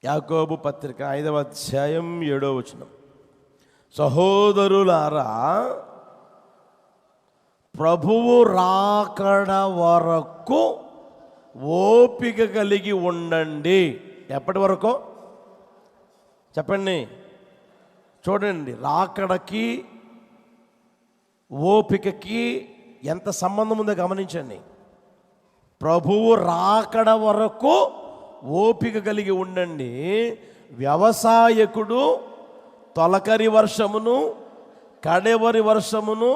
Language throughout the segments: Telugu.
యాకోబు పత్రిక 5వ అధ్యాయం 7వ వచనం. సహోదరులారా, ప్రభువు రాకడ వరకు ఓపిక కలిగి ఉండండి. ఎప్పటి వరకు చెప్పండి? చూడండి, రాకడకి ఓపికకి ఎంత సంబంధం ఉందో గమనించండి. ప్రభువు రాకడ వరకు ఓపిక కలిగి ఉండండి. వ్యవసాయకుడు తొలకరి వర్షమును కడవరి వర్షమును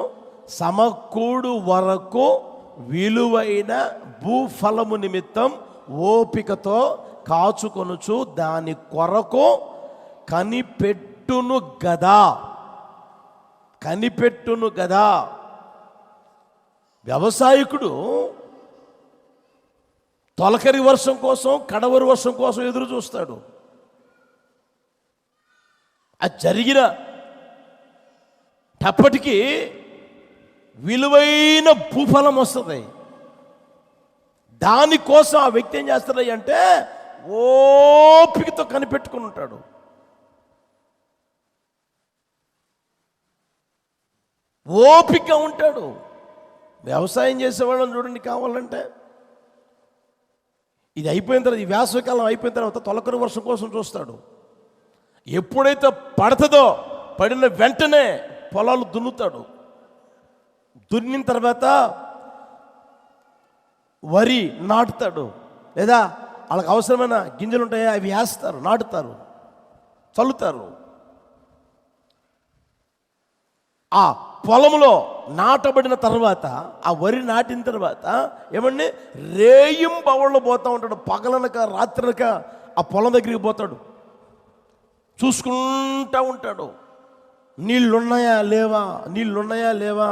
సమకూడు వరకు విలువైన భూఫలము నిమిత్తం ఓపికతో కాచుకొనుచు దాని కొరకు కనిపెట్టును గదా. వ్యవసాయకుడు తొలకరి వర్షం కోసం కడవరి వర్షం కోసం ఎదురు చూస్తాడు. అది జరిగిన టప్పటికి విలువైన భూఫలం వస్తుంది. దానికోసం ఆ వ్యక్తి ఏం చేస్తాడు అంటే ఓపికతో కనిపెట్టుకుని ఉంటాడు. ఓపిక ఉంటాడు. వ్యవసాయం చేసేవాళ్ళని చూడండి, కావాలంటే ఇది అయిపోయిన తర్వాత, ఈ వేసవికాలం అయిపోయిన తర్వాత తొలకరి వర్షం కోసం చూస్తాడు. ఎప్పుడైతే పడుతుందో పడిన వెంటనే పొలాలు దున్నుతాడు. దున్నిన తర్వాత వరి నాటుతాడు, లేదా వాళ్ళకి అవసరమైన గింజలు ఉంటాయా అవి వేస్తారు, నాటుతారు, చల్లుతారు. ఆ పొలంలో నాటబడిన తర్వాత, ఆ వరి నాటిన తర్వాత ఏమండి, రేయింబవళ్ళు పోతూ ఉంటాడు. పగలనక రాత్రనక ఆ పొలం దగ్గరికి పోతాడు, చూసుకుంటూ ఉంటాడు. నీళ్ళున్నాయా లేవా,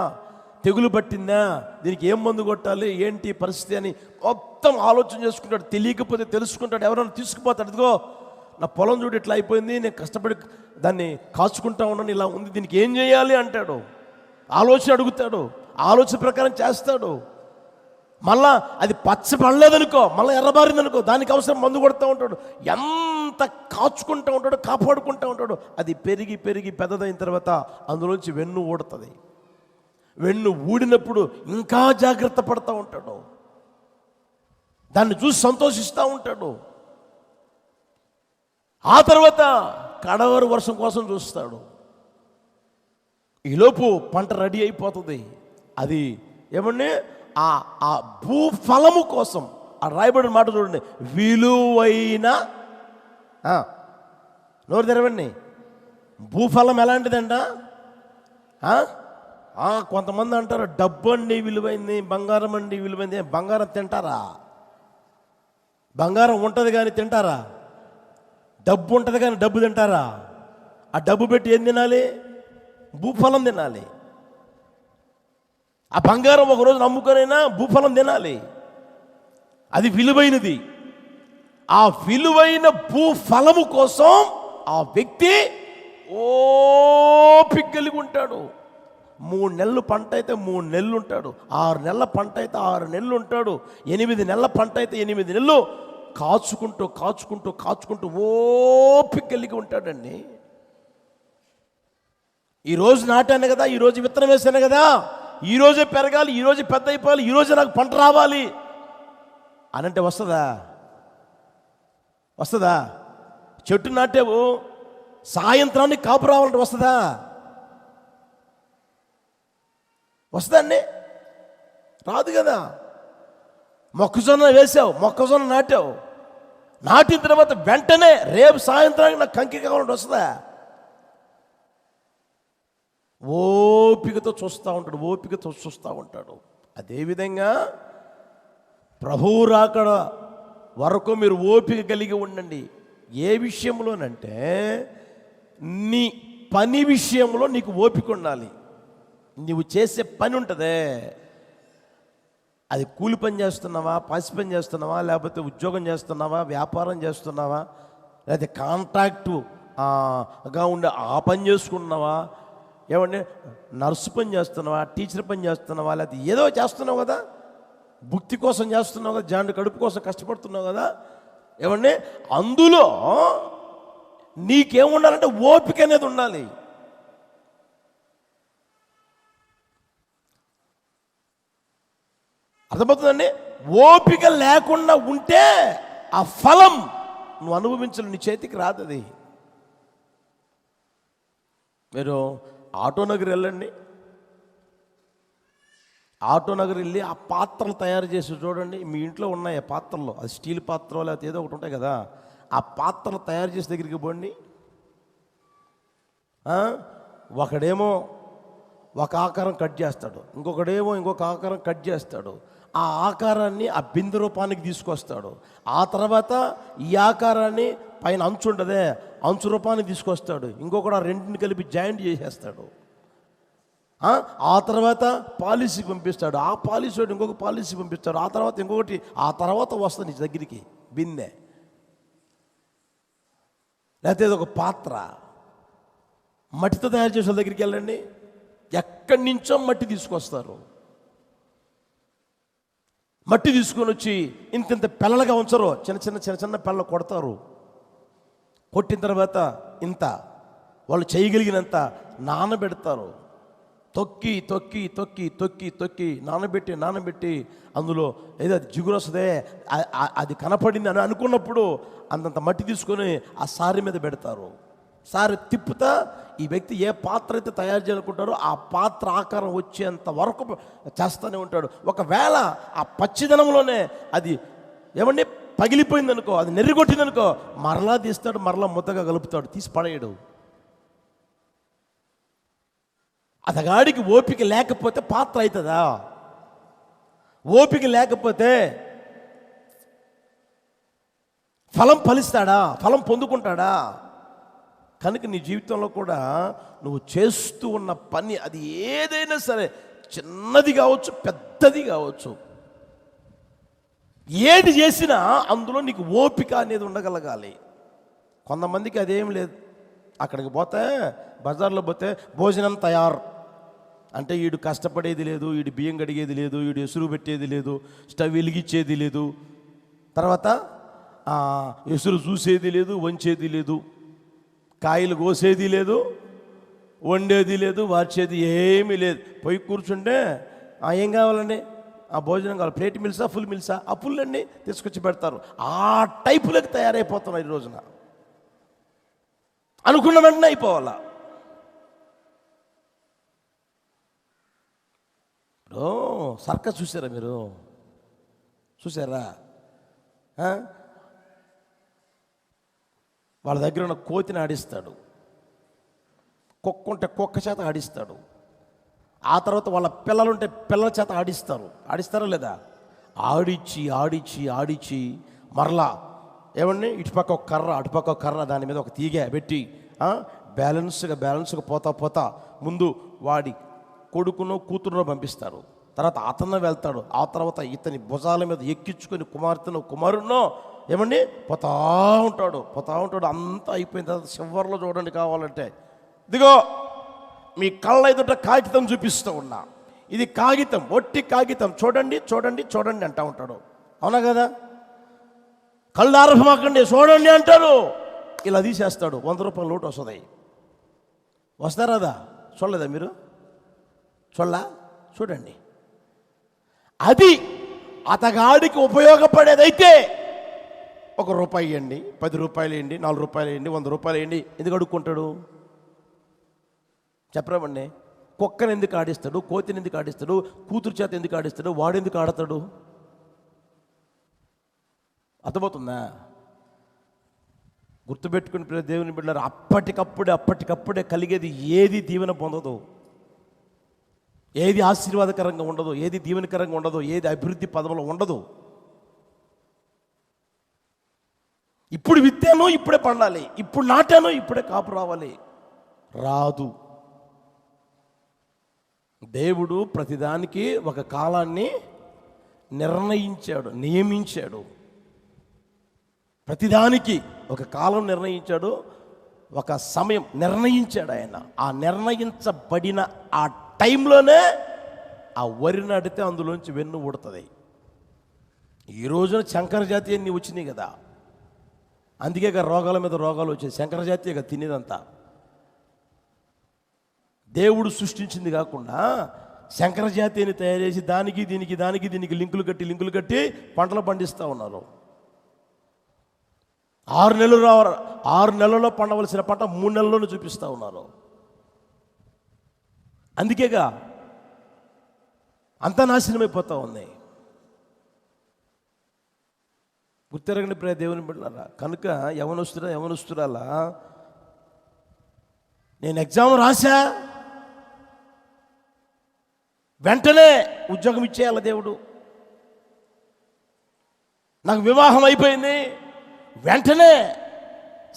తెగులు పట్టిందా, దీనికి ఏం మందు కొట్టాలి, ఏంటి పరిస్థితి అని మొత్తం ఆలోచన చేసుకుంటాడు. తెలియకపోతే తెలుసుకుంటాడు, ఎవరైనా తీసుకుపోతాడు. ఇదిగో నా పొలం చూడు ఇట్లా అయిపోయింది, నేను కష్టపడి దాన్ని కాచుకుంటా ఉన్నాను, ఇలా ఉంది, దీనికి ఏం చేయాలి అంటాడు. ఆలోచన అడుగుతాడు, ఆలోచన ప్రకారం చేస్తాడు. మళ్ళా అది పచ్చబడలేదనుకో, మళ్ళీ ఎర్రబారిందనుకో, దానికి అవసరం మందు కొడుతూ ఉంటాడు. ఎంత కాచుకుంటూ ఉంటాడు, కాపాడుకుంటూ ఉంటాడు. అది పెరిగి పెద్దదైన తర్వాత అందులోంచి వెన్ను ఊడుతుంది. వెన్ను ఊడినప్పుడు ఇంకా జాగ్రత్త పడుతూ ఉంటాడు, దాన్ని చూసి సంతోషిస్తూ ఉంటాడు. ఆ తర్వాత కడవరి వర్షం కోసం చూస్తాడు. ఈలోపు పంట రెడీ అయిపోతుంది. అది ఏమండి, ఆ భూఫలము కోసం ఆ రాయబడిన మాట చూడండి, విలువైన, నోరు తెరవండి, భూఫలం ఎలాంటిదంట? కొంతమంది అంటారు డబ్బు అండి విలువైంది, బంగారం అండి విలువైంది. బంగారం తింటారా? బంగారం ఉంటుంది కానీ తింటారా? డబ్బు ఉంటుంది కానీ డబ్బు తింటారా? ఆ డబ్బు పెట్టి ఏం తినాలి? భూఫలం తినాలి. ఆ బంగారం ఒకరోజు నమ్ముకొనైనా భూఫలం తినాలి. అది విలువైనది. ఆ విలువైన భూఫలము కోసం ఆ వ్యక్తి ఓపిక కలిగి ఉంటాడు. 3 నెలలు పంట అయితే 3 నెలలు ఉంటాడు, 6 నెలల పంట అయితే 6 నెలలు ఉంటాడు, 8 నెలల పంట అయితే 8 నెలలు కాచుకుంటూ ఓపిక కలిగి ఉంటాడండి. ఈరోజు నాటాను కదా, ఈరోజు విత్తనం వేసాను కదా, ఈరోజే పెరగాలి, ఈరోజు పెద్ద అయిపోవాలి, ఈరోజే నాకు పంట రావాలి అనంటే వస్తుందా? చెట్టు నాటేవు, సాయంత్రానికి కాపు రావాలంటే వస్తుందండి? రాదు కదా. మొక్కజొన్న వేసావు, మొక్కజొన్న నాటావు, నాటిన తర్వాత వెంటనే రేపు సాయంత్రానికి నాకు కంకి కావాలంటే వస్తుందా? ఓపికతో చూస్తూ ఉంటాడు. అదేవిధంగా ప్రభువు రాకడ వరకు మీరు ఓపిక కలిగి ఉండండి. ఏ విషయంలోనంటే నీ పని విషయంలో నీకు ఓపిక ఉండాలి. నువ్వు చేసే పని ఉంటుందే, అది కూలి పని చేస్తున్నావా, పసి పని చేస్తున్నావా, లేకపోతే ఉద్యోగం చేస్తున్నావా, వ్యాపారం చేస్తున్నావా, లేకపోతే కాంట్రాక్టుగా ఉండే ఆ పని చేసుకుంటున్నావా, ఏమంటే నర్సు పని చేస్తున్నావా, టీచర్ పని చేస్తున్నావా, లేకపోతే ఏదో చేస్తున్నావు కదా, భుక్తి కోసం చేస్తున్నావు కదా, జాండు కడుపు కోసం కష్టపడుతున్నావు కదా, ఏమండి, అందులో నీకేముండాలంటే ఓపిక అనేది ఉండాలి. అర్థమవుతుందండి? ఓపిక లేకుండా ఉంటే ఆ ఫలం నువ్వు అనుభవించలు, నీ చేతికి రాదు. అది మీరు ఆటో నగర్ వెళ్ళండి, ఆటో నగర్ వెళ్ళి ఆ పాత్రలు తయారు చేసి చూడండి. మీ ఇంట్లో ఉన్నాయి ఆ పాత్రలు, అది స్టీల్ పాత్ర లేకపోతే ఏదో ఒకటి ఉంటాయి కదా, ఆ పాత్రలు తయారు చేసే దగ్గరికి పోండి. ఒకడేమో ఒక ఆకారం కట్ చేస్తాడు, ఇంకొకడేమో ఇంకొక ఆకారం కట్ చేస్తాడు. ఆ ఆకారాన్ని ఆ బిందు రూపానికి తీసుకొస్తాడు. ఆ తర్వాత ఈ ఆకారాన్ని పైన అంచు ఉండదే, అంచు రూపానికి తీసుకొస్తాడు. ఇంకొకడు ఆ రెండింటిని కలిపి జాయింట్ చేసేస్తాడు. ఆ తర్వాత పాలిసీకి పంపిస్తాడు, ఆ పాలిసీ ఇంకొక పాలిసీ పంపిస్తాడు, ఆ తర్వాత ఇంకొకటి, ఆ తర్వాత వస్తుంది నీ దగ్గరికి బిందె, లేకపోతే ఒక పాత్ర. మట్టితో తయారు చేసే దగ్గరికి వెళ్ళండి, ఎక్కడి నుంచో మట్టి తీసుకొస్తారు. మట్టి తీసుకొని వచ్చి ఇంత పెళ్ళగా ఉంచరు, చిన్న చిన్న చిన్న చిన్న పెళ్ళ కొడతారు. కొట్టిన తర్వాత ఇంత వాళ్ళు చేయగలిగినంత నానబెడతారు. తొక్కి తొక్కి తొక్కి తొక్కి తొక్కి నానబెట్టి అందులో ఏదో అది జిగురు వస్తుందే, అది కనపడింది అని అనుకున్నప్పుడు అంతంత మట్టి తీసుకొని ఆ సారి మీద పెడతారు. సారి తిప్పుతా ఈ వ్యక్తి ఏ పాత్ర అయితే తయారు చేయాలనుకుంటారో ఆ పాత్ర ఆకారం వచ్చేంత వరకు చేస్తూనే ఉంటాడు. ఒకవేళ ఆ పచ్చిదనంలోనే అది ఏమండి పగిలిపోయిందనుకో, అది నెర్రిగొట్టిందనుకో, మరలా తీస్తాడు, మరలా ముద్దగా కలుపుతాడు, తీసి పడేయడు. అతగాడికి ఓపిక లేకపోతే పాత్ర అవుతుందా? ఓపిక లేకపోతే ఫలం ఫలిస్తాడా? ఫలం పొందుకుంటాడా? కనుక నీ జీవితంలో కూడా నువ్వు చేస్తూ ఉన్న పని అది ఏదైనా సరే, చిన్నది కావచ్చు పెద్దది కావచ్చు, ఏది చేసినా అందులో నీకు ఓపిక అనేది ఉండగలగాలి. కొంతమందికి అదేం లేదు. అక్కడికి పోతే, బజార్లో పోతే భోజనం తయారు అంటే వీడు కష్టపడేది లేదు, వీడు బియ్యం కడిగేది లేదు, వీడు ఎసురు పెట్టేది లేదు, స్టవ్ వెలిగించేది లేదు, తర్వాత ఎసురు చూసేది లేదు, వంచేది లేదు, కాయలు కోసేది లేదు, వండేది లేదు, వార్చేది ఏమీ లేదు. పోయి కూర్చుంటే ఏం కావాలండి, ఆ భోజనం కావాలి, ప్లేట్ మిల్సా ఫుల్ మిల్సా, ఆ ఫుల్ అండి తీసుకొచ్చి పెడతారు. ఆ టైపులోకి తయారైపోతున్నారు ఈ రోజున. అనుకున్న వెంటనే అయిపోవాలా. సర్కస్ చూసారా మీరు? చూసారా? వాళ్ళ దగ్గర ఉన్న కోతిని ఆడిస్తాడు, కుక్క ఉంటే కుక్క చేత ఆడిస్తాడు, ఆ తర్వాత వాళ్ళ పిల్లలుంటే పిల్లల చేత ఆడిస్తారా లేదా? ఆడిచ్చి ఆడిచ్చి ఆడిచ్చి మరలా ఏమండి ఇటుపక్క ఒక కర్ర అటుపక్క ఒక కర్ర, దాని మీద ఒక తీగ పెట్టి బ్యాలెన్స్గా పోతా ముందు వాడి కొడుకునో కూతురునో పంపిస్తారు. తర్వాత అతను వెళ్తాడు, ఆ తర్వాత ఇతని భుజాల మీద ఎక్కించుకొని కుమారునో ఏమండి పోతా ఉంటాడు. అంతా అయిపోయిన తర్వాత చివర్లో చూడండి, కావాలంటే ఇదిగో మీ కళ్ళ ఎదుట కాగితం చూపిస్తూ ఉన్నా, ఇది కాగితం, ఒట్టి కాగితం, చూడండి చూడండి చూడండి అంటూ ఉంటాడు. అవునా కదా? కళ్ళు ఆరంభమాకండి, చూడండి అంటారు. ఇలా తీసేస్తాడు, 100 రూపాయల నోటు వస్తుంది. వస్తారాదా? చూడలేదా మీరు? చూడండి. అది అతగాడికి ఉపయోగపడేదైతే ₹1 ఇవ్వండి, ₹10 ఇవ్వండి, ₹4 ఇవ్వండి, ₹100 ఇవ్వండి. ఎందుకు అడుక్కుంటాడు చెప్పరామండి? కుక్కని ఎందుకు ఆడిస్తాడు? కోతిని ఎందుకు ఆడిస్తాడు? కూతురు చేత ఎందుకు ఆడిస్తాడు? వాడెందుకు ఆడతాడు? అర్థమవుతుందా? గుర్తుపెట్టుకుని దేవుని బిడ్డలారా, అప్పటికప్పుడే కలిగేది ఏది దీవెన పొందదు, ఏది ఆశీర్వాదకరంగా ఉండదు, ఏది దీవెనకరంగా ఉండదు, ఏది అభివృద్ధి పదంలో ఉండదు. ఇప్పుడు విత్తాను ఇప్పుడే పండాలి, ఇప్పుడు నాటాను ఇప్పుడే కాపు రావాలి, రాదు. దేవుడు ప్రతిదానికి ఒక కాలాన్ని నియమించాడు. ప్రతిదానికి ఒక కాలం నిర్ణయించాడు, ఒక సమయం నిర్ణయించాడు ఆయన. ఆ నిర్ణయించబడిన ఆ టైంలోనే ఆ వరి నాటితే అందులోంచి వెన్ను ఊడుతుంది. ఈ రోజున శంకర జాతి అన్నీ వచ్చినాయి కదా, అందుకే రోగాల మీద రోగాలు వచ్చాయి. శంకరజాతి తినేదంతా దేవుడు సృష్టించింది కాకుండా శంకరజాతిని తయారు చేసి దానికి దీనికి లింకులు కట్టి పంటలు పండిస్తూ ఉన్నారు. 6 నెలల్లో పండవలసిన పంట 3 నెలల్లోనే చూపిస్తూ ఉన్నారు. అందుకేగా అంతా నాశనమైపోతూ ఉంది. గుర్తెరగని ప్రియ దేవుని బిడ్డలారా, కనుక యవనస్తురాలా, నేను ఎగ్జామ్ రాశా, వెంటనే ఉద్యోగం ఇచ్చేయాలి దేవుడు. నాకు వివాహం అయిపోయింది, వెంటనే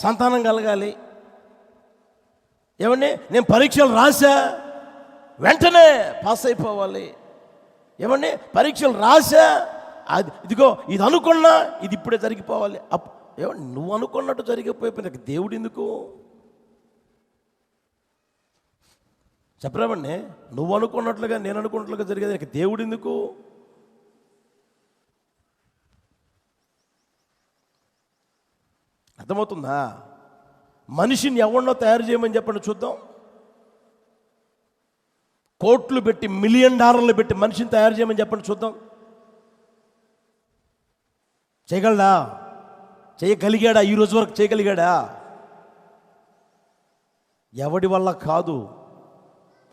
సంతానం కలగాలి. ఏమండి, నేను పరీక్షలు రాశా, వెంటనే పాస్ అయిపోవాలి. ఏమండి, పరీక్షలు రాశా, ఇదిగో ఇది అనుకున్నా, ఇది ఇప్పుడే జరిగిపోవాలి. ఏమండి, నువ్వు అనుకున్నట్టు జరిగిపోయిపోయిన దేవుడు ఎందుకు? చెప్పరామండి, నువ్వు అనుకున్నట్లుగా నేను అనుకున్నట్లుగా జరిగేది దేవుడు ఎందుకు? అర్థమవుతుందా? మనిషిని ఎవరినో తయారు చేయమని చెప్పండి చూద్దాం. కోట్లు పెట్టి, $1 మిలియన్ పెట్టి మనిషిని తయారు చేయమని చెప్పండి చూద్దాం. చేయగలడా? చేయగలిగాడా? ఈ రోజు వరకు చేయగలిగాడా? ఎవడి వల్ల కాదు.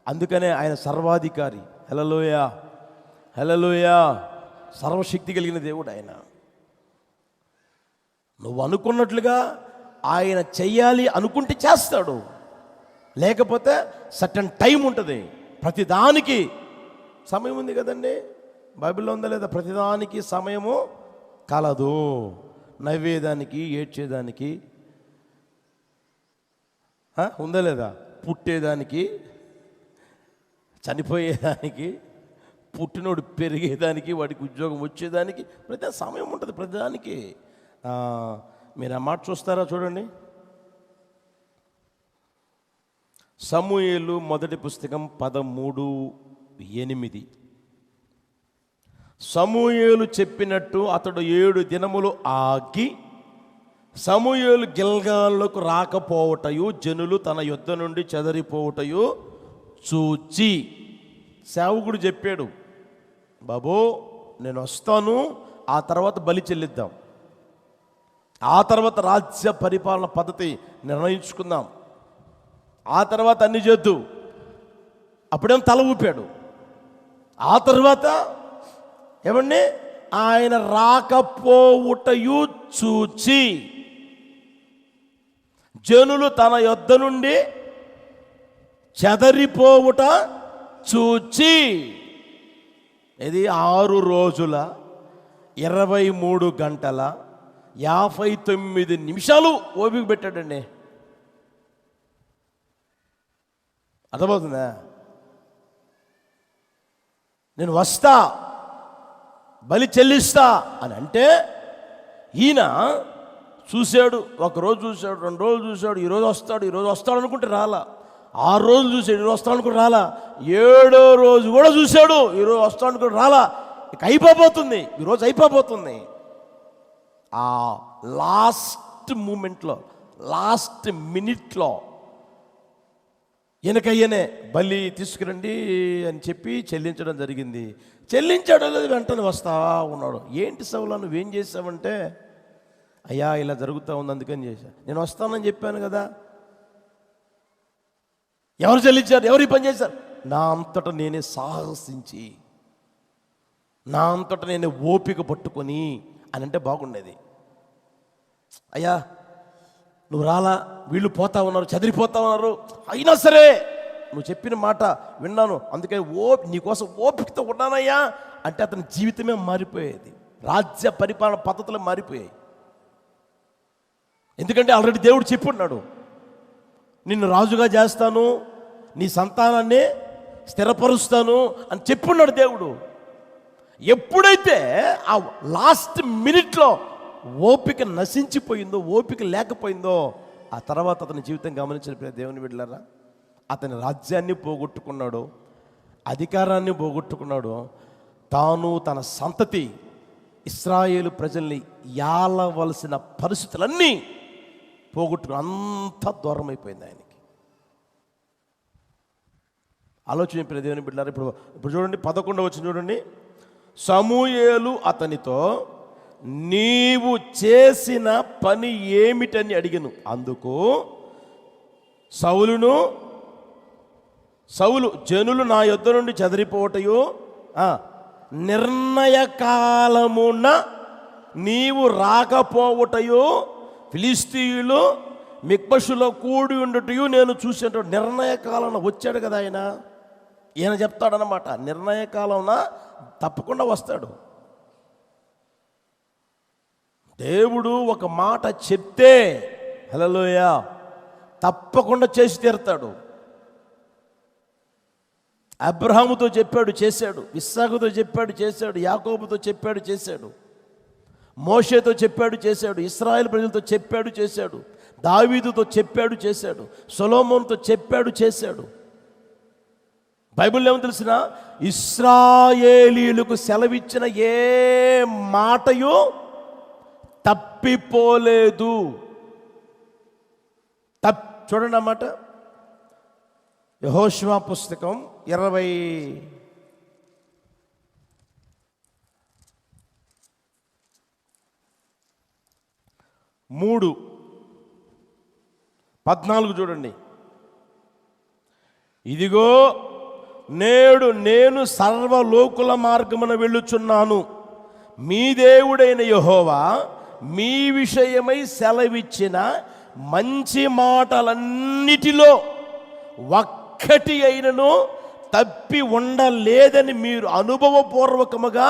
అందుకనే ఆయన సర్వాధికారి. హల్లెలూయా, హల్లెలూయా. సర్వశక్తి కలిగిన దేవుడు ఆయన. నువ్వు అనుకున్నట్లుగా ఆయన చెయ్యాలి అనుకుంటే చేస్తాడు, లేకపోతే సర్టన్ టైం ఉంటుంది. ప్రతిదానికి సమయం ఉంది కదండి, బైబిల్లో ఉందా లేదా? ప్రతిదానికి సమయము కలదు. నవ్వేదానికి, ఏడ్చేదానికి ఉందా లేదా? పుట్టేదానికి, చనిపోయేదానికి, పుట్టినోడు పెరిగేదానికి, వాడికి ఉద్యోగం వచ్చేదానికి ప్రతి సమయం ఉంటుంది ప్రతిదానికి. మీరు ఆ మాట చూస్తారా? చూడండి, సమూయేలు మొదటి పుస్తకం 13:8. సమూయేలు చెప్పినట్టు అతడు 7 దినములు ఆగి సమూయేలు గిల్గాలుకు రాకపోవటయు జనులు తన యుద్ధ నుండి చెదరిపోవటయు చూచి, సేవకుడు చెప్పాడు, బాబు నేను వస్తాను, ఆ తర్వాత బలి చెల్లిద్దాం, ఆ తర్వాత రాజ్య పరిపాలన పద్ధతి నిర్ణయించుకుందాం, ఆ తర్వాత అన్ని చేద్దు. అప్పుడేం తల ఊపాడు. ఆ తర్వాత ఏమండి, ఆయన రాకపోవుటయు చూచి జనులు తన యొద్ద నుండి చెదరిపోవుట చూచి, ఇది 6 రోజుల 23 గంటల 59 నిమిషాలు ఓపిక పెట్టాడండి. అర్థమవుతుందా? నేను వస్తా, బలి చెల్లిస్తా అని అంటే ఈయన చూశాడు. 1 రోజు చూశాడు, 2 రోజులు చూశాడు, ఈరోజు వస్తాడు అనుకుంటే రాలా. 6 రోజులు చూశాడు, ఈరోజు వస్తాడు అనుకుంటే రాలా. 7వ రోజు కూడా చూశాడు, ఈరోజు వస్తాడు అనుకుంటే రాలా. ఇక అయిపోబోతుంది, ఈరోజు అయిపోబోతుంది. ఆ లాస్ట్ మూమెంట్లో, లాస్ట్ మినిట్లో వెనకయ్యనే బలి తీసుకురండి అని చెప్పి చెల్లించడం జరిగింది. చెల్లించాడు లేదు, వెంటనే వస్తా ఉన్నాడు. ఏంటి సౌలా నువ్వేం చేసావంటే, అయ్యా ఇలా జరుగుతూ ఉంది అందుకని చేశా. నేను వస్తానని చెప్పాను కదా. ఎవరు చెల్లించారు? ఎవరు ఈ పని చేశారు? నా అంతటా నేనే సాహసించి, నా అంతటా నేనే ఓపిక పట్టుకొని అని అంటే బాగుండేది. అయ్యా నువ్వు రాలా, వీళ్ళు పోతా ఉన్నారు, చెదిరిపోతా ఉన్నారు, అయినా సరే నువ్వు చెప్పిన మాట విన్నాను, అందుకని నీకోసం ఓపికతో ఉన్నానయ్యా అంటే అతని జీవితమే మారిపోయేది. రాజ్య పరిపాలన పద్ధతులు మారిపోయాయి. ఎందుకంటే ఆల్రెడీ దేవుడు చెప్పున్నాడు, నిన్ను రాజుగా చేస్తాను, నీ సంతానాన్ని స్థిరపరుస్తాను అని చెప్పున్నాడు దేవుడు. ఎప్పుడైతే ఆ లాస్ట్ మినిట్లో ఓపిక నశించిపోయిందో, ఓపిక లేకపోయిందో, ఆ తర్వాత అతని జీవితం గమనించిన దేవుని బిడ్డలారా, అతని రాజ్యాన్ని పోగొట్టుకున్నాడు, అధికారాన్ని పోగొట్టుకున్నాడు, తాను తన సంతతి ఇశ్రాయేలు ప్రజల్ని యాలవలసిన పరిస్థితులన్నీ పోగొట్టుకుని అంత దూరం అయిపోయింది ఆయనకి. ఆలోచన చెప్పిన దేవుని బిడ్డలారా, ఇప్పుడు చూడండి 11వ వచనం చూడండి. సమూయేలు అతనితో, నీవు చేసిన పని ఏమిటని అడిగెను. అందుకు సౌలు జనులు నా యొద్ద నుండి చెదరిపోవటయు, నిర్ణయ కాలమున నీవు రాకపోవటయు, ఫిలిస్తీయులు మిక్మషులో కూడి ఉండటయు నేను చూసేట. నిర్ణయ కాలంలో వచ్చాడు కదా ఈయన చెప్తాడనమాట. నిర్ణయ కాలంలో తప్పకుండా వస్తాడు. దేవుడు ఒక మాట చెప్తే హల్లెలూయా తప్పకుండా చేసి తీరుతాడు. అబ్రహాముతో చెప్పాడు, చేశాడు. ఇస్సాకుతో చెప్పాడు, చేశాడు. యాకోబుతో చెప్పాడు, చేశాడు. మోషేతో చెప్పాడు, చేశాడు. ఇశ్రాయేలు ప్రజలతో చెప్పాడు, చేశాడు. దావీదుతో చెప్పాడు, చేశాడు. సొలొమోనుతో చెప్పాడు, చేశాడు. బైబిల్లో ఏమో తెలిసిన, ఇశ్రాయేలీయులకు సెలవిచ్చిన ఏ మాటయో తప్పిపోలేదు. చూడండి అన్నమాట. యెహోషువ పుస్తకం 23:14 చూడండి. ఇదిగో నేడు నేను సర్వలోకుల మార్గమున వెళ్ళుచున్నాను. మీ దేవుడైన యెహోవా మీ విషయమై సెలవిచ్చిన మంచి మాటలన్నిటిలో ఒక్కటి అయినను తప్పి ఉండలేదని మీరు అనుభవపూర్వకముగా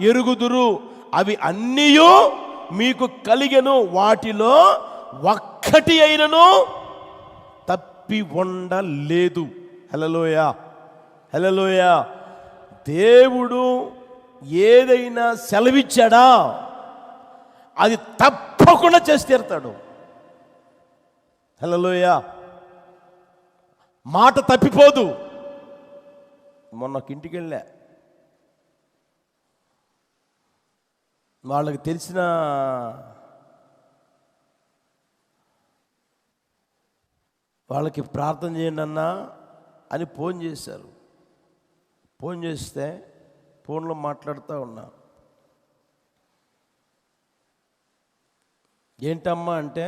ఎరుగుదురు. అవి అన్నీయు మీకు కలిగెను, వాటిలో ఒక్కటి అయినను తప్పి ఉండలేదు. హల్లెలూయా, హల్లెలూయా. దేవుడు ఏదైనా సెలవిచ్చాడా అది తప్పకుండా చేసి తీరుతాడు. హల్లెలూయా. మాట తప్పిపోదు. మొన్న ఒక ఇంటికి వెళ్ళా, వాళ్ళకి తెలిసిన వాళ్ళకి ప్రార్థన చేయండి అన్నా అని ఫోన్ చేశారు. ఫోన్ చేస్తే ఫోన్లో మాట్లాడుతూ ఉన్నా. ఏంటమ్మా అంటే,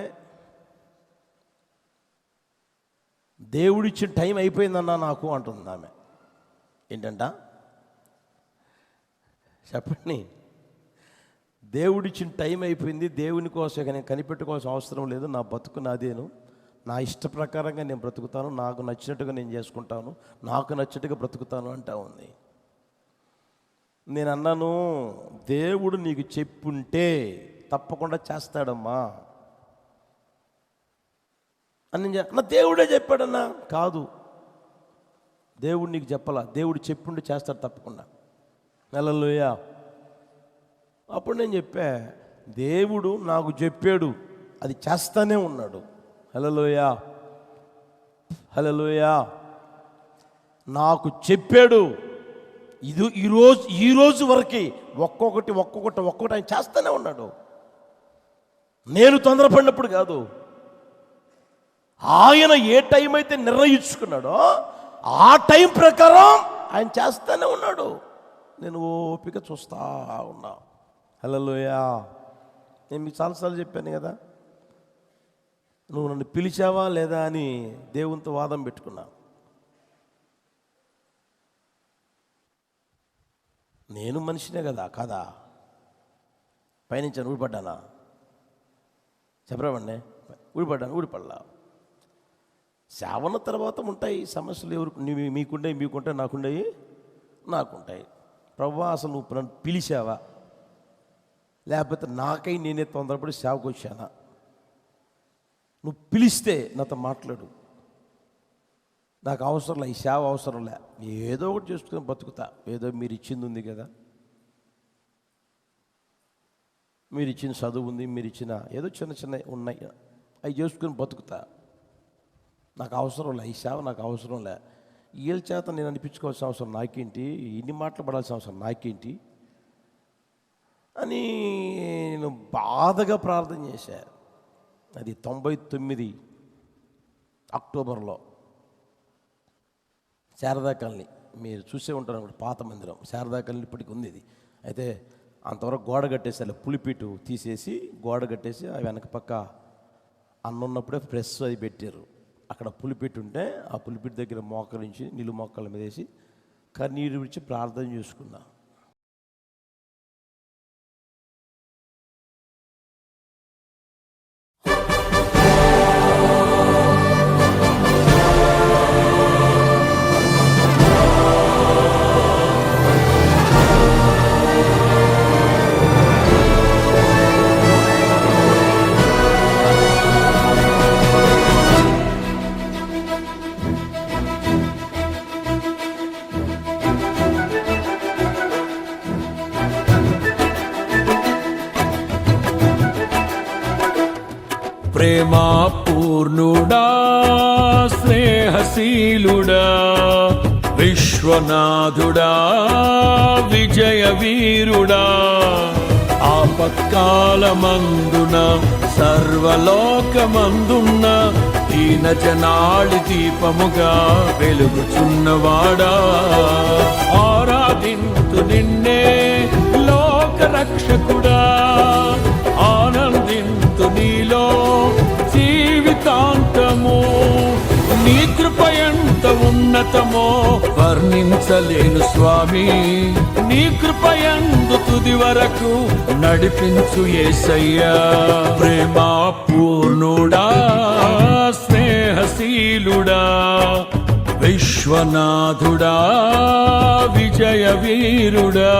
దేవుడిచ్చిన టైం అయిపోయిందన్నా నాకు అంటుంది ఆమె. ఏంటంట చెప్పండి. దేవుడిచ్చిన టైం అయిపోయింది, దేవుని కోసం నేను కనిపెట్టుకోవాల్సిన అవసరం లేదు, నా బతుకు నాదేను, నా ఇష్ట ప్రకారంగా నేను బ్రతుకుతాను, నాకు నచ్చినట్టుగా నేను చేసుకుంటాను, నాకు నచ్చినట్టుగా బ్రతుకుతాను అంటా ఉంది. నేను అన్నాను, దేవుడు నీకు చెప్పుంటే తప్పకుండా చేస్తాడమ్మా అని. నా దేవుడే చెప్పాడన్నా. కాదు, దేవుడు నీకు చెప్పాలా, దేవుడు చెప్పుంటే చేస్తాడు తప్పకుండా. హల్లెలూయా. అప్పుడు నేను చెప్పా, దేవుడు నాకు చెప్పాడు, అది చేస్తానే ఉన్నాడు. హల్లెలూయా, హల్లెలూయా. నాకు చెప్పాడు, ఇది ఈరోజు వరకు ఒక్కొక్కటి ఆయన చేస్తానే ఉన్నాడు. నేను తొందరపడినప్పుడు కాదు, ఆయన ఏ టైం అయితే నిర్ణయించుకున్నాడో ఆ టైం ప్రకారం ఆయన చేస్తానే ఉన్నాడు. నేను ఓపిక చూస్తా ఉన్నా. హల్లెలూయా. నేను మీకు చాలాసార్లు చెప్పాను కదా, నువ్వు నన్ను పిలిచావా లేదా అని దేవునితో వాదం పెట్టుకున్నా. నేను మనిషినే కదా పైనుంచి ఊడిపడ్డానా? చెప్పరావండి, ఊడిపడలా. సేవన తర్వాత ఉంటాయి సమస్యలు. ఎవరు మీకుంటాయి, నాకుంటాయి. ప్రభువా, అసలు నువ్వు నన్ను పిలిచావా, లేకపోతే నాకై నేనే తొందరపడి సేవకు వచ్చానా? నువ్వు పిలిస్తే నాతో మాట్లాడు. నాకు అవసరంలే, ఈ సేవ అవసరంలే, ఏదో ఒకటి చేసుకుని బతుకుతా. ఏదో మీరు ఇచ్చింది ఉంది కదా, మీరు ఇచ్చిన చదువు ఉంది, మీరు ఇచ్చిన ఏదో చిన్న ఉన్నాయి, అవి చేసుకుని బతుకుతా. నాకు అవసరంలే, ఈ సేవ నాకు అవసరంలే. వీళ్ళ చేత నేను అనిపించుకోవాల్సిన అవసరం నాకేంటి, ఇన్ని మాటలు పడాల్సిన అవసరం నాకేంటి అని నేను బాధగా ప్రార్థన చేశాను. అది 99 అక్టోబర్లో శారదా కాలనీ, మీరు చూసే ఉంటారు అన్నమాట, పాత మందిరం శారదా కాలనీ ఇప్పటికి ఉంది. ఇది అయితే అంతవరకు గోడ కట్టేసి పులిపీటు తీసేసి గోడ కట్టేసి ఆ వెనక పక్క అన్నున్నప్పుడే ప్రెస్ అది పెట్టారు. అక్కడ పులిపీటు ఉంటే ఆ పులిపీటు దగ్గర మోకరించి నిలువు మొక్కల మీద వేసి కన్నీరు విడిచి ప్రార్థన చేసుకున్నా. ప్రేమా పూర్ణుడా, స్నేహశీలుడా, విశ్వనాథుడా, విజయ వీరుడా, ఆపత్కాలమందున సర్వలోకమందున్న దీన జనాళి దీపముగా వెలుగుచున్నవాడా, ఆరాధింతు నిన్నే లోక రక్షకుడా, ఆనందింతు నీలో జీవితాంతము. నీ కృప ఎంత ఉన్నతమో వర్ణించలేను స్వామి, నీ కృప యందు తుది వరకు నడిపించు యేసయ్యా. ప్రేమా పూర్ణుడా, స్నేహశీలుడా, విశ్వనాథుడా, విజయ వీరుడా.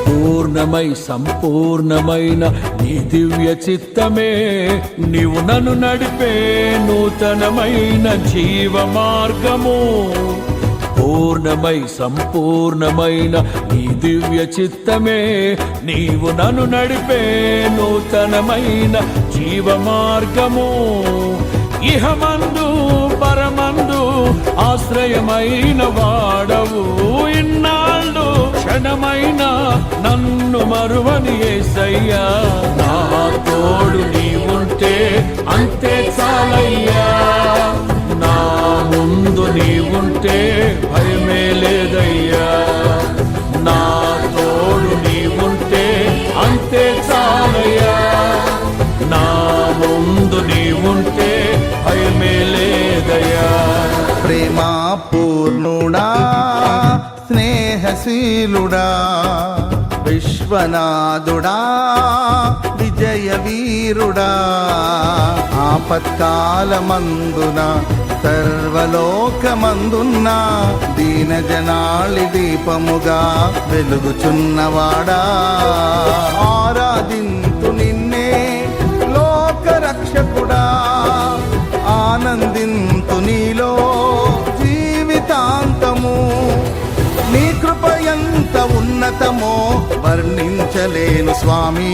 పూర్ణమై సంపూర్ణమైన నీ దివ్య చిత్తమే నీవు నన్ను నడిపే నూతనమైన జీవ మార్గము. పూర్ణమై సంపూర్ణమైన నీ దివ్య చిత్తమే నీవు నన్ను నడిపే నూతనమైన జీవ మార్గము. ఇహమందు పరమందు ఆశ్రయమైన వాడవు, ఇన్నాళ్ళు క్షణమైన నన్ను మరువని యేసయ్యా. నా తోడు నీవుంటే అంతే చాలయ్యా, నా ముందు నీవుంటే భయమే లేదయ్యా. నా తోడు నీవుంటే అంతే చాలయ్యా, నా ముందు నీవుంటే భయమే లేదయ్యా. ప్రేమా పూర్ణుడా, స్నేహశీలుడా, విశ్వనాథుడా, విజయ వీరుడా, ఆపత్కాలమందున సర్వలోకమందున్న దీన జనాళి దీపముగా వెలుగుచున్నవాడా, ఆరాధింతు నిన్నే లోక రక్షకుడా, ఆనందింతు నీలో జీవితాంతము. నీ కృప ఎంత ఉన్నతమో వర్ణించలేను స్వామి,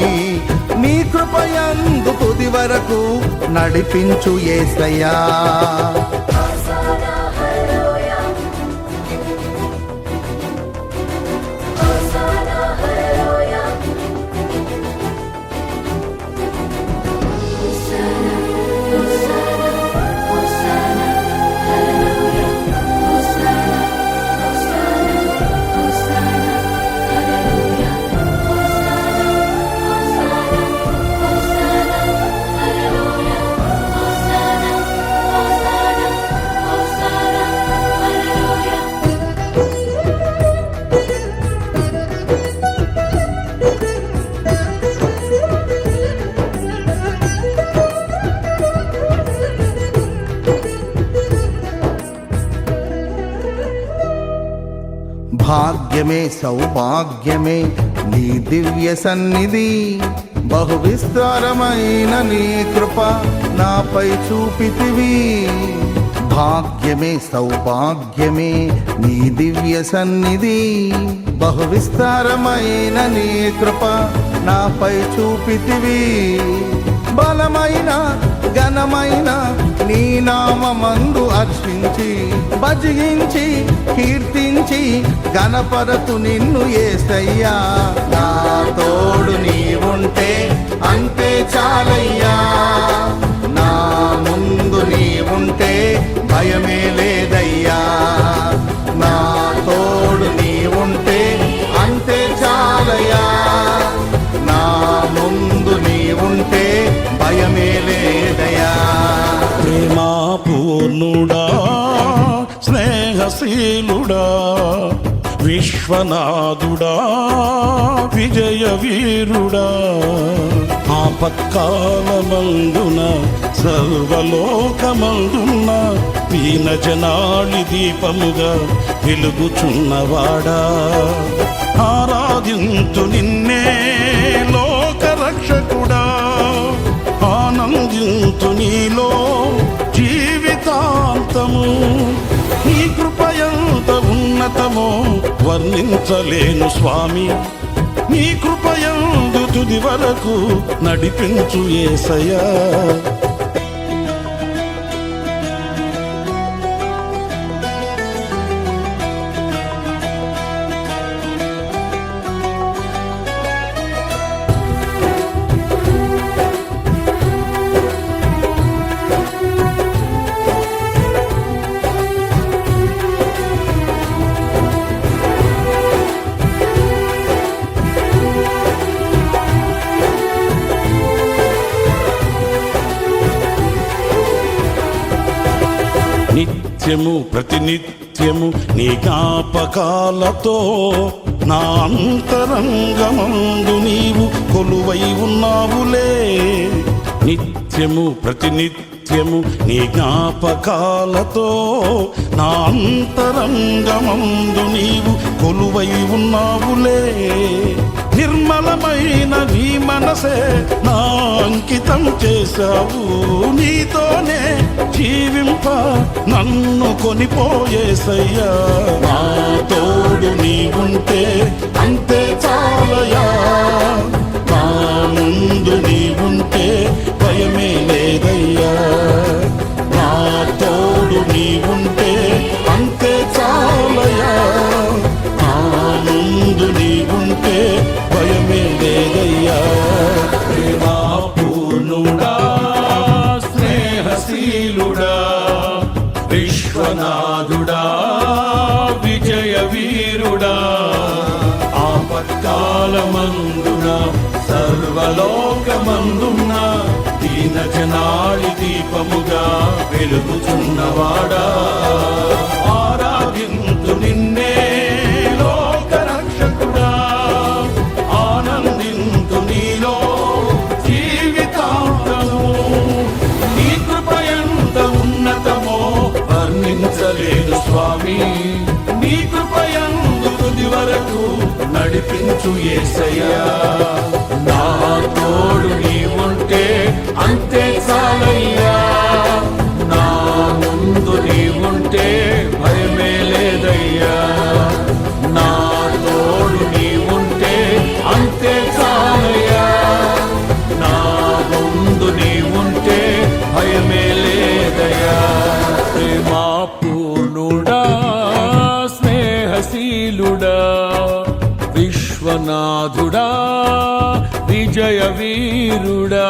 నీ కృప యందు తుది వరకు నడిపించు యేసయ్యా. భాగ్యమే సౌభాగ్యమే నీ దివ్య సన్నిధి, బహు విస్తారమైన నీ కృప నాపై చూపితివి. భాగ్యమే సౌభాగ్యమే నీ దివ్య సన్నిధి, బహు విస్తారమైన నీ కృప నాపై చూపితివి. బలమైన ఘనమైన నీ నామమందు అర్చించి భజించి కీర్తించి గణపరతు నిన్ను యేసయ్యా. నా తోడు నీవుంటే అంతే చాలయ్యా, నా ముందు నీవుంటే భయమే లేదయ్యా. నా తోడు నీవుంటే అంతే చాలయ్యా, నా ముందు నీవుంటే భయమే లేదయ్యా. ప్రేమా పూర్ణుడా స్నేహశీలుడా విశ్వనాథుడా విజయ వీరుడా, ఆపత్కాలమందున సర్వలోకమందున దీన జనాళి దీపముగా వెలుగుచున్నవాడా, ఆరాధింతు నిన్నే లోక రక్షకుడా, ఆనందింతు నీలో జీవితాంతము. నీ కృపయంత ఉన్నతమో వర్ణించలేను స్వామి, నీ కృపయందు తుది వరకు నడిపించు యేసయ్యా. నిత్యము ప్రతినిత్యము నీ జ్ఞాపకాలతో నా అంతరంగమందు నీవు కొలువై ఉన్నావులే. నిత్యము ప్రతినిత్యము నీ జ్ఞాపకాలతో నా అంతరంగమందు నీవు కొలువై ఉన్నావులే. నిర్మలమైన నీ మనసే నా అంకితం చేశావు, నీతోనే జీవింప నన్ను కొనిపోయేసయ్యా. నా తోడు నీవుంటే అంతే చాలయా, నా ముందు నీవుంటే భయమే లేదయ్యా. నా తోడు నీవుంటే అంతే చాలయా, నా ముందు నీవుంటే భయమే లేదయ్యా. ప్రేమా పూర్ణుడా స్నేహశీలుడా విశ్వనాథుడా విజయ వీరుడా, ఆపత్కాలమందున సర్వలోకమందున దీన జనాళి దీపముగా వెలుగుచున్నవాడా, ఆరాధింతు నిన్నే లోక రక్షకుడా, ఆనందింతు నీలో జీవితాంతము. నీ కృపయంత ఉన్నతమో వర్ణించలేదు స్వామి, నీ కృపయందు తుది వరకు నడిపించు యేసయ్యా. నా తోడు నీవుంటే అంతే చాలయ్యా, నా ముందు నీవుంటే భయమే లేదయ్యా. నా తోడు నీవుంటే అంతే చాలయ్యా, నా ముందు నీవుంటే భయమే లేదయ్యా. ప్రేమా పూర్ణుడా స్నేహశీలుడా విశ్వనాథుడా విజయ వీరుడా.